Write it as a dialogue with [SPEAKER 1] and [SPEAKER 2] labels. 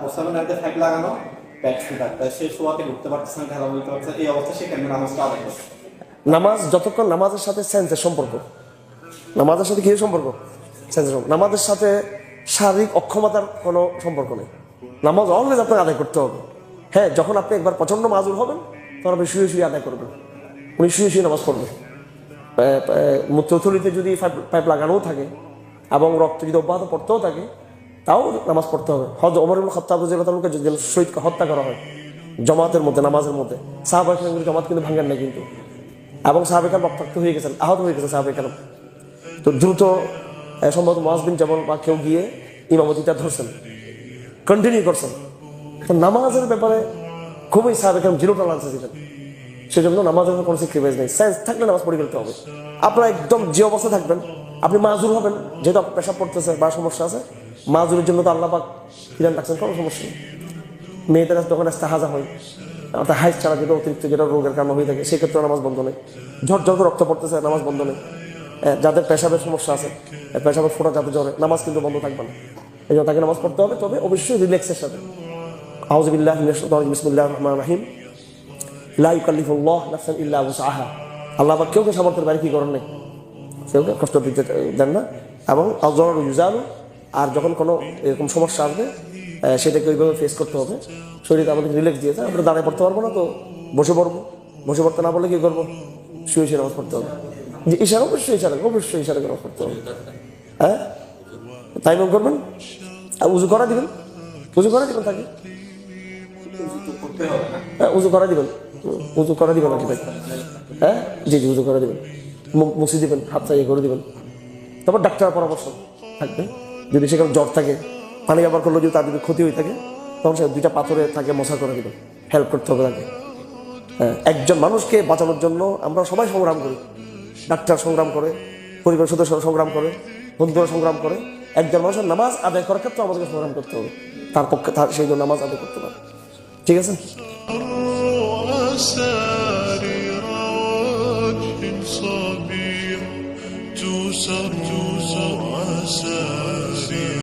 [SPEAKER 1] Osama নামতে five লাগানো bat shooter, সে শোয়াতে ঢুকতে পারতেছে না, খেলা বলতে পারছে, এই অবস্থা সে কেন নামাজটা আদায় করছে?
[SPEAKER 2] নামাজ যতক্ষণ নামাজের সাথে সেন্সের সম্পর্ক, নামাজের সাথে কি সম্পর্ক? সেন্সের সম্পর্ক। নামাজের সাথে শারীরিক অক্ষমতার কোনো সম্পর্ক নেই। নামাজ অলওয়েজ আপনাকে আদায় করতে হবে। হ্যাঁ, যখন আপনি একবার প্রচন্ড মাজুর হবেন তখন আপনি শুয়ে শুয়ে আদায় করবেন। উনি শুয়ে শুয়ে নামাজ পড়বেন। মূত্রথলিতে যদি পাইপ লাগানোও থাকে এবং রক্ত যদি অব্যাহত পড়তেও থাকে, তাও নামাজ পড়তে হবে। ওমর ইবনে খাত্তাব রাদিয়াল্লাহু তাআলাকে যদি শহীদ হত্যা করা হয় জমাতের মধ্যে, নামাজের মধ্যে, সাহাবায়ে কেরাম জমাত কিন্তু ভাঙেন না কিন্তু, এবং সাহাবায়ে কেরাম রক্তাক্ত হয়ে গেছেন, আহত হয়ে গেছেন সাহাবায়ে কেরাম। তো দ্রুত সম্ভবত মুআয বিন জাবাল বা কেউ গিয়ে ইমামতিটা ধরছেন, কন্টিনিউ করছেন। তো নামাজের ব্যাপারে খুবই সাহাবায়ে কেরাম জিরো টলারেন্স ছিলেন। সেজন্য নামাজের কোনো স্যাক্রিফাইস নেই। সেন্স থাকলে নামাজ পড়ে ফেলতে হবে। আপনারা একদম যে অবস্থা থাকবেন, আপনি মাজুর হবেন, যেহেতু আপনার পেশাব পড়তেছে বা সমস্যা আছে, মাজুরের জন্য তো আল্লাহ পাক ফিরান রাখছেন, কোনো সমস্যা নেই। মেয়েদের কাছে যখন হাজা হয়, অর্থাৎ হাইস ছাড়া যেটা অতিরিক্ত যেটা রোগের কারণ হয়ে থাকে, সেক্ষেত্রে নামাজ বন্ধ নেই। ঝড় রক্ত পড়তেছে, নামাজ বন্ধ নেই। যাদের পেশাবের সমস্যা আছে, পেশাবের ফোঁটা যাতে জ্বরে, নামাজ কিন্তু বন্ধ থাকবে না। এই জন্য তাকে নামাজ পড়তে হবে, তবে অবশ্যই রিল্যাক্সের সাথে। আউযু বিল্লাহি মিনাশ শাইতানির রাজিম, বিসমিল্লাহির রহমানির রহিম। লা ইউকাল্লিফুল্লাহু নাফসান ইল্লা উসআহা। আল্লাহ পাক কেউকে সামর্থ্যের বাইরে কি করেন নাই, কেউকে কষ্ট দিতে দেন না। এবং আযরারু ইউজালু, আর যখন কোনো এরকম সমস্যা আসবে সেটাকে ওইভাবে ফেস করতে হবে। শরীর আমাদের রিল্যাক্স দিয়েছে, আমরা দাঁড়িয়ে পড়তে পারবো না, তো বসে পড়বো। বসে পড়তে না পারলে কি করবো? শুয়ে শুয়ে নামাজ পড়তে হবে। যে ইশারা অবশ্যই ইশারা নামাজ পড়তে হবে। হ্যাঁ, তাই মনে করবেন। আর উজু করা দিবেন তাকে। হ্যাঁ, উজু করা দিবেন আর কি ভাই। হ্যাঁ, জি উজু করে দিবেন, মুছে দিবেন, হাত চাইয়ে করে দিবেন। তারপর ডাক্তারের পরামর্শ থাকবে। যদি সেখানে জ্বর থাকে, পানি ব্যবহার করলে যদি তার যদি ক্ষতি হয়ে থাকে, তখন সে 2টা পাথরে তাকে মশা করে দিবেন, হেল্প করতে হবে তাকে। হ্যাঁ, একজন মানুষকে বাঁচানোর জন্য আমরা সবাই সংগ্রাম করি। ডাক্তার সংগ্রাম করে, পরিবারের সদস্যরা সংগ্রাম করে, বন্ধুরা সংগ্রাম করে। একজন মানুষের নামাজ আদায় করার ক্ষেত্রে আমাদেরকে সংগ্রাম করতে হবে, তার পক্ষে তার সেই জন্য নামাজ আদায় করতে পারে। ঠিক আছে। صبيح تسر